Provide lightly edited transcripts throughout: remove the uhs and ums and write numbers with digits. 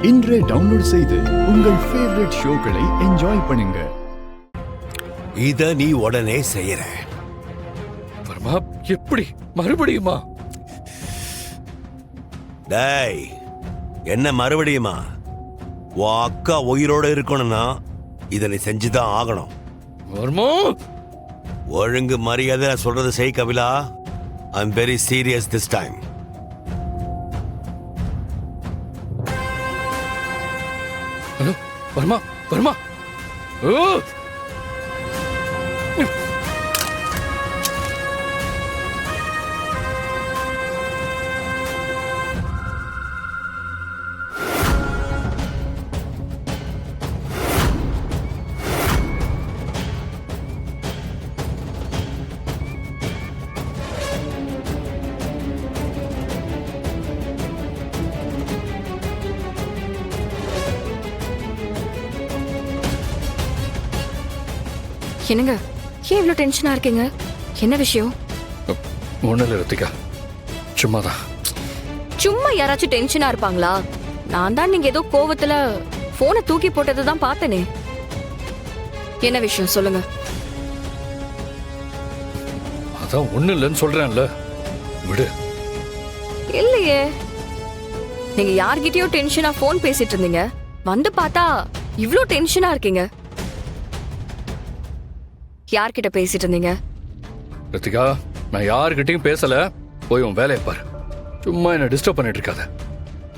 இன்றே டவுன்லோட் செய்து உங்கள் ஃபேவரட் ஷோக்களை என்ஜாய் பண்ணுங்க. இத நீ உடனே செய்யற. வர்மா, எப்படி மறுபடியுமா? டேய், என்ன மறுபடியுமா? உன் அக்கா உயிரோட இருக்கணும்னா இதை நீ செஞ்சுதான் ஆகணும். வர்மா, ஒழுங்கு மரியாதை சொல்றது செய் Kapila. I am very serious this time. Hello Varma, Varma. ஓ என்னங்க, ஏன் இவ்வளவு டென்ஷனா இருக்கீங்க? என்ன விஷயம்? ஒண்ணு இல்ல ரித்திகா, சும்மாதான். சும்மா யாராச்சும் டென்ஷனா இருப்பாங்களா? நான் தான் நீங்க ஏதோ கோவத்துல போனை தூக்கி போட்டதை தான் பார்த்தனே. என்ன விஷயம் சொல்லுங்க. அதான் ஒண்ணு இல்லைன்னு சொல்றேன்ல, விடு. இல்லையே, நீங்க யார்கிட்டயோ டென்ஷனா போன் பேசிட்டு இருந்தீங்க, வந்து பார்த்தா இவ்ளோ டென்ஷனா இருக்கீங்க. யார்கிட்ட பேசிட்டு இருந்தீங்க? ரித்திகா, நான் யாருக்கிட்டையும் பேசல. போய் உன் வேலையை பாரு. சும்மா என்ன டிஸ்டர்ப் பண்ணிட்டு இருக்காத.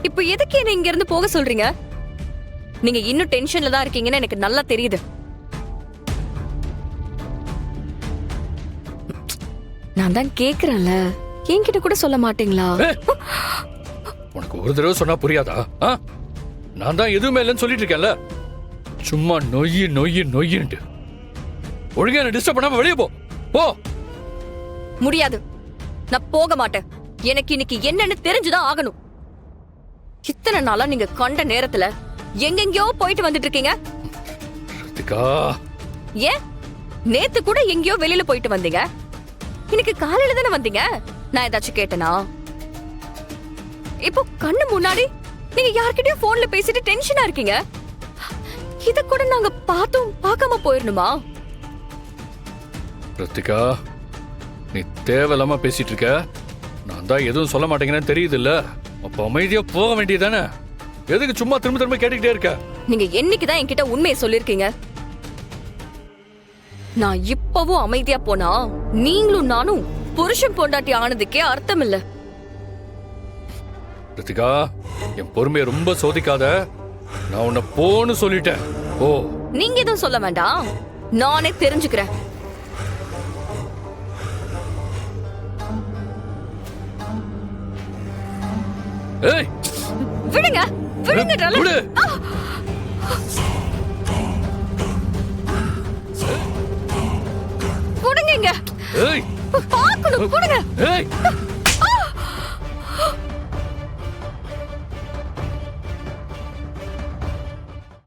இப்போ எதுக்கு என்ன இங்க இருந்து போக சொல்றீங்க? நீங்க இன்னும் டென்ஷன்ல தான் இருக்கீங்கன்னு எனக்கு நல்லா தெரியுது. நான் தான் கேக்குறேன்ல, என்கிட்ட கூட சொல்ல மாட்டீங்களா? உனக்கு ஒரு தடவை சொன்னா புரியாதா? நான் தான் எதுவுமே இல்லைன்னு சொல்லிட்டு இருக்கேன்ல. சும்மா நொய்யி நொய்யி நொய்யின்ட்டு. ஒழுங்கா என்ன டிஸ்டர்ப் பண்ணாம வெளியே போ. போ. முடியாது, நான் போக மாட்டேன். எனக்கு இன்னைக்கு என்னன்னு தெரிஞ்சுதான் ஆகணும். இத்தனை நாளா நீங்க கண்ட நேரத்துல எங்கெங்கயோ போயிட்டு வந்துட்டு இருக்கீங்க. ரித்திகா, ஏன் நேத்து கூட எங்கேயோ வெளியில போயிட்டு வந்தீங்க, இன்னைக்கு காலையில தானே வந்தீங்க. நான் ஏதாச்சும் கேட்டனா? இப்போ கண்ணு முன்னாடி நீங்க யார்கிட்டயும் போன்ல பேசிட்டு டென்ஷனா இருக்கீங்க. இத கூட நாங்க பார்த்தும் பார்க்காம போயிடணுமா? ரித்திகா, நீ தேவையில்லாம பேசிட்டு இருக்க. நான் தான் எதுவும் சொல்ல மாட்டேங்கிறேன்னு தெரியுது இல்ல. அப்ப அமைதியா போக வேண்டியதானே? எதுக்கு சும்மா திரும்ப திரும்ப கேட்டுக்கிட்டே இருக்க? நீங்க என்னைக்குதான் என்கிட்ட உண்மையை சொல்லிருக்கீங்க? நான் இப்பவும் அமைதியா போனா நீங்களும் நானும் புருஷன் பொண்டாட்டி ஆனதுக்கே அர்த்தம் இல்ல. ரித்திகா, என் பொறுமையை ரொம்ப சோதிக்காத. நான் உன்னை போன்னு சொல்லிட்டேன். ஓ, நீங்க எதுவும் சொல்ல வேண்டாம், நானே தெரிஞ்சுக்கிறேன். ஏய், விடுங்க, விடுங்க. விடு. கொடுங்க. ஏய், பார்க்கணும், கொடுங்க. ஏய்,